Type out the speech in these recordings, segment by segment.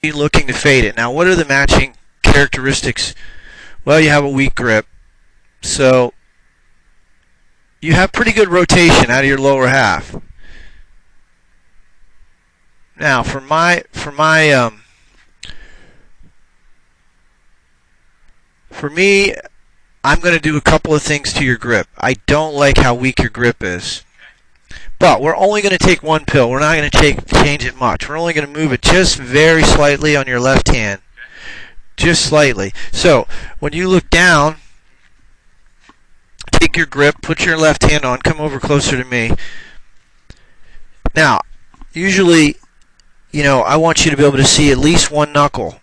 be looking to fade it. Now, what are the matching characteristics? Well, you have a weak grip, so you have pretty good rotation out of your lower half. Now, for me, I'm going to do a couple of things to your grip. I don't like how weak your grip is. But we're only going to take one pill. We're not going to change it much. We're only going to move it just very slightly on your left hand. Just slightly. So when you look down, take your grip, put your left hand on, come over closer to me. Now, usually, I want you to be able to see at least one knuckle,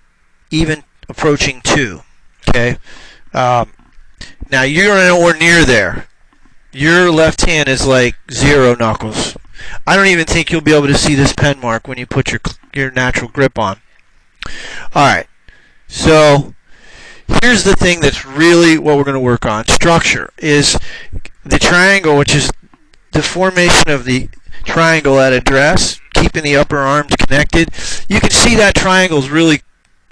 even approaching two. Okay? Now, you're nowhere near there. Your left hand is like 0 knuckles. I don't even think you'll be able to see this pen mark when you put your natural grip on. Alright, so here's the thing that's really what we're going to work on. Structure is the triangle, which is the formation of the triangle at address, keeping the upper arms connected. You can see that triangle is really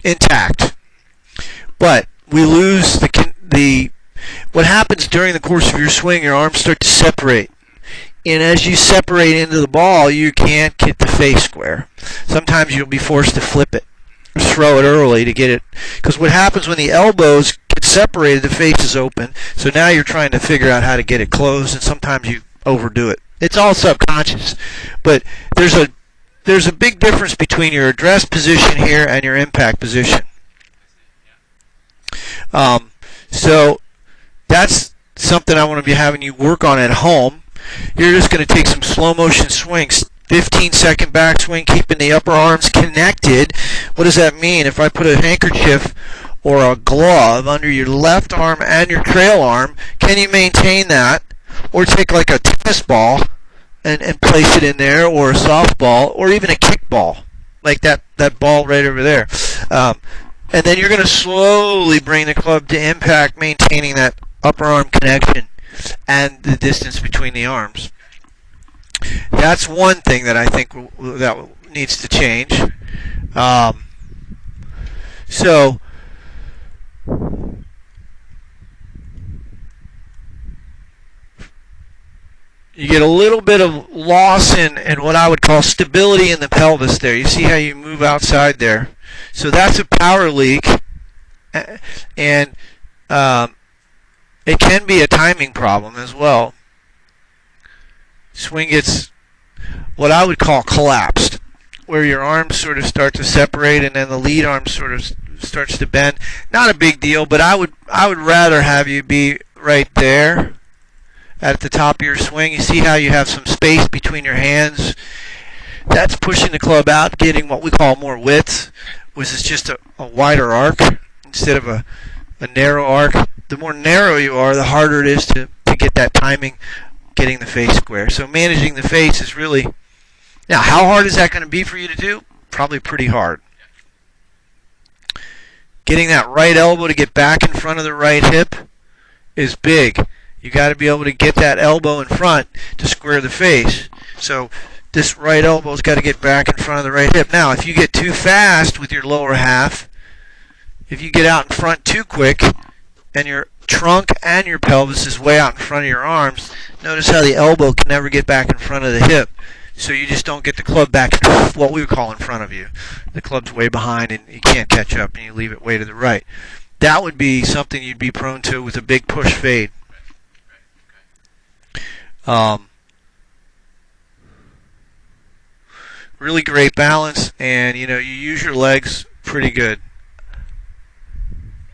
intact. But we lose what happens during the course of your swing, your arms start to separate. And as you separate into the ball, you can't get the face square. Sometimes you'll be forced to flip it, or throw it early to get it. Because what happens when the elbows get separated, the face is open. So now you're trying to figure out how to get it closed, and sometimes you overdo it. It's all subconscious. But there's a big difference between your address position here and your impact position. So that's something I want to be having you work on at home. You're just going to take some slow motion swings, 15-second backswing, keeping the upper arms connected. What does that mean? If I put a handkerchief or a glove under your left arm and your trail arm, can you maintain that? Or take like a tennis ball and place it in there, or a softball, or even a kickball, like that ball right over there. And then you're going to slowly bring the club to impact, maintaining that upper arm connection and the distance between the arms. That's one thing that I think that needs to change. So you get a little bit of loss in what I would call stability in the pelvis there. You see how you move outside there. So that's a power leak, and it can be a timing problem as well. Swing gets what I would call collapsed, where your arms sort of start to separate and then the lead arm sort of starts to bend. Not a big deal, but I would rather have you be right there at the top of your swing. You see how you have some space between your hands? That's pushing the club out, getting what we call more width, which is just a wider arc instead of a narrow arc. The more narrow you are, the harder it is to get that timing, getting the face square. So managing the face is really... Now, how hard is that going to be for you to do? Probably pretty hard. Getting that right elbow to get back in front of the right hip is big. You got to be able to get that elbow in front to square the face. So this right elbow's got to get back in front of the right hip. Now, if you get too fast with your lower half, if you get out in front too quick, and your trunk and your pelvis is way out in front of your arms, notice how the elbow can never get back in front of the hip. So you just don't get the club back, what we would call in front of you. The club's way behind and you can't catch up and you leave it way to the right. That would be something you'd be prone to with a big push fade. Really great balance, and you use your legs pretty good.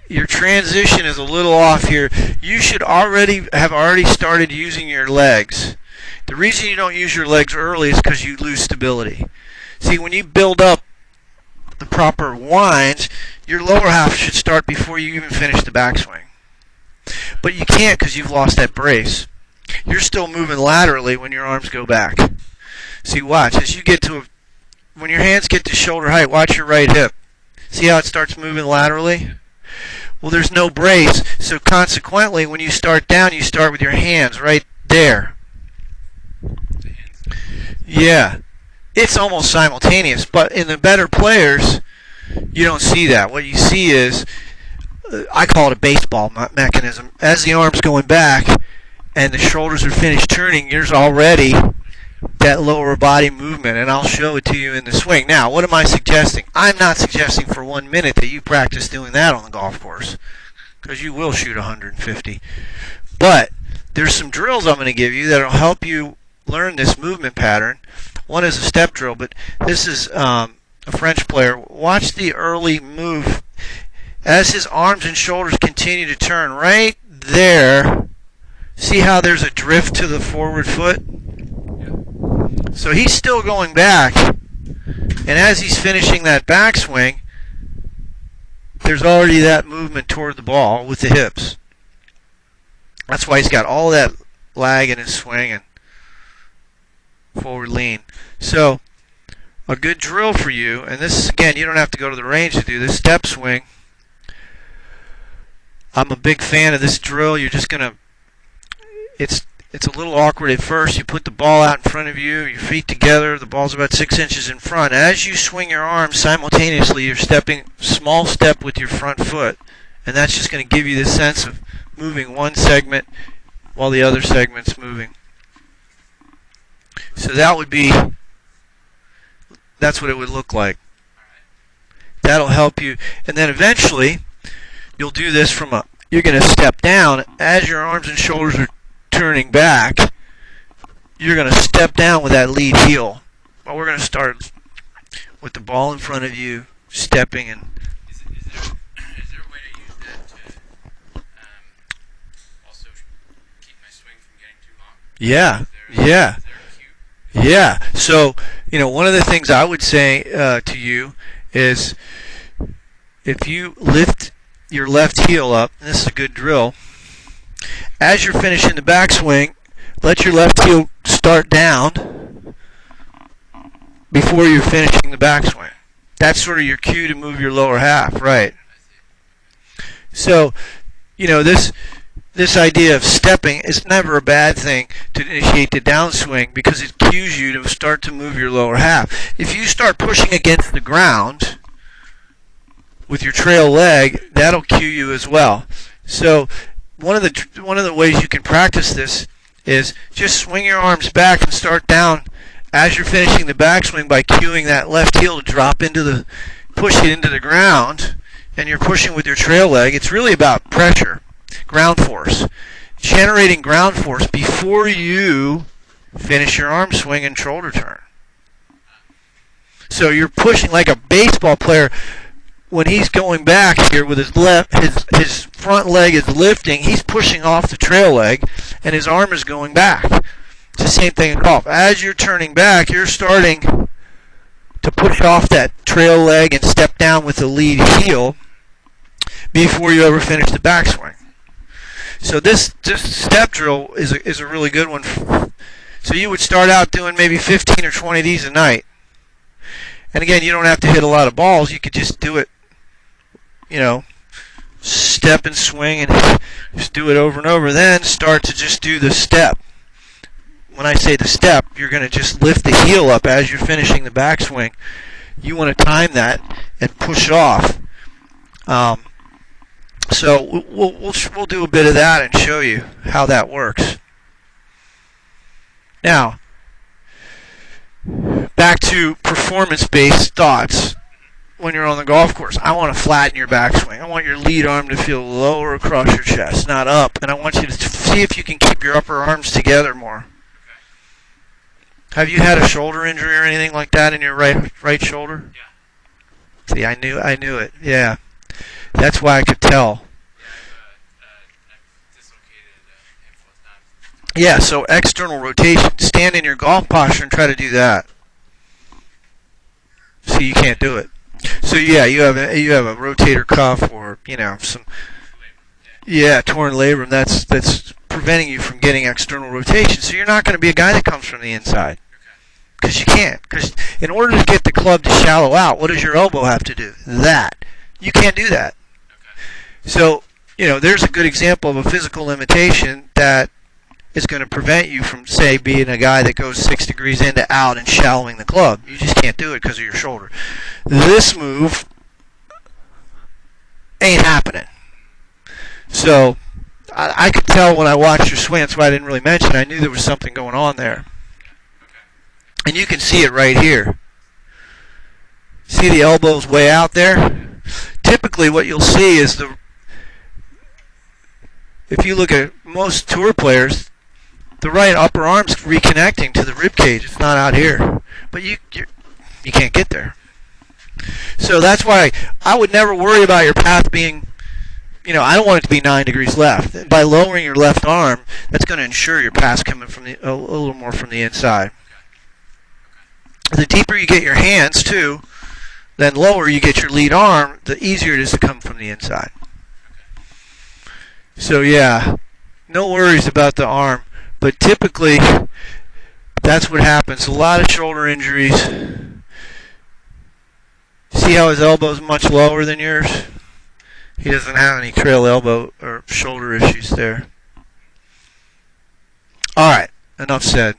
Your transition is a little off here. You should have already started using your legs. The reason you don't use your legs early is because you lose stability. See, when you build up the proper winds, your lower half should start before you even finish the backswing. But you can't because you've lost that brace. You're still moving laterally when your arms go back. See, watch. As you get to when your hands get to shoulder height, watch your right hip. See how it starts moving laterally? Well, there's no brace, so consequently, when you start down, you start with your hands right there. Yeah, it's almost simultaneous, but in the better players, You don't see that. What you see is, I call it a baseball mechanism. As the arm's going back and the shoulders are finished turning, there's already that lower body movement, and I'll show it to you in the swing. Now, what am I suggesting? I'm not suggesting for 1 minute that you practice doing that on the golf course, because you will shoot 150. But there's some drills I'm going to give you that will help you learn this movement pattern. One is a step drill, but this is a French player. Watch the early move as his arms and shoulders continue to turn. Right there, see how there's a drift to the forward foot? So he's still going back, and as he's finishing that backswing, there's already that movement toward the ball with the hips. That's why he's got all that lag in his swing and forward lean. So a good drill for you, and this is, again, you don't have to go to the range to do this, step swing. I'm a big fan of this drill. You're just going to, it's a little awkward at first. You put the ball out in front of you, your feet together, the ball's about 6 inches in front. As you swing your arms simultaneously, you're stepping small step with your front foot, and that's just going to give you this sense of moving one segment while the other segment's moving. So that's what it would look like. That'll help you, and then eventually you'll do this you're going to step down as your arms and shoulders are turning back. You're going to step down with that lead heel. Well, we're going to start with the ball in front of you, stepping. And is there a way to use that to also keep my swing from getting too long? Yeah, is there a cue? yeah. So, one of the things I would say to you is, if you lift your left heel up, and this is a good drill, as you're finishing the backswing, let your left heel start down before you're finishing the backswing. That's sort of your cue to move your lower half, right? So, this idea of stepping is never a bad thing to initiate the downswing, because it cues you to start to move your lower half. If you start pushing against the ground with your trail leg, that'll cue you as well. So one of the ways you can practice this is just swing your arms back and start down as you're finishing the backswing by cueing that left heel to push it into the ground, and you're pushing with your trail leg. It's really about pressure, ground force, generating ground force before you finish your arm swing and shoulder turn. So you're pushing like a baseball player. When he's going back here with his front leg is lifting, he's pushing off the trail leg, and his arm is going back. It's the same thing in golf. As you're turning back, you're starting to push off that trail leg and step down with the lead heel before you ever finish the backswing. So this step drill is a really good one. So you would start out doing maybe 15 or 20 of these a night. And again, you don't have to hit a lot of balls. You could just do it, step and swing and just do it over and over. Then start to just do the step. When I say the step, you're going to just lift the heel up as you're finishing the backswing. You want to time that and push off. So we'll do a bit of that and show you how that works. Now, back to performance-based thoughts. When you're on the golf course, I want to flatten your backswing. I want your lead arm to feel lower across your chest, not up. And I want you to see if you can keep your upper arms together more. Have you had a shoulder injury or anything like that in your right shoulder? Yeah. See, I knew it. Yeah. That's why I could tell. I've dislocated a handful of times. Yeah, so external rotation. Stand in your golf posture and try to do that. See, you can't do it. So yeah, you have a rotator cuff or some torn labrum. That's preventing you from getting external rotation. So you're not going to be a guy that comes from the inside, because you can't. Because in order to get the club to shallow out, what does your elbow have to do? That. You can't do that. So there's a good example of a physical limitation that is going to prevent you from, say, being a guy that goes 6 degrees in to out and shallowing the club. You just can't do it because of your shoulder. This move So I could tell when I watched your swing. That's why I didn't really mention. I knew there was something going on there. And you can see it right here. See the elbows way out there? Typically what you'll see is if you look at most tour players, the right upper arm's reconnecting to the rib cage. It's not out here. But you can't get there. So that's why I would never worry about your path being, I don't want it to be 9 degrees left. By lowering your left arm, that's going to ensure your path's coming from a little more from the inside. The deeper you get your hands, too, then lower you get your lead arm, the easier it is to come from the inside. So, yeah, no worries about the arm. But typically, that's what happens. A lot of shoulder injuries. See how his elbow's much lower than yours? He doesn't have any trail elbow or shoulder issues there. All right, enough said.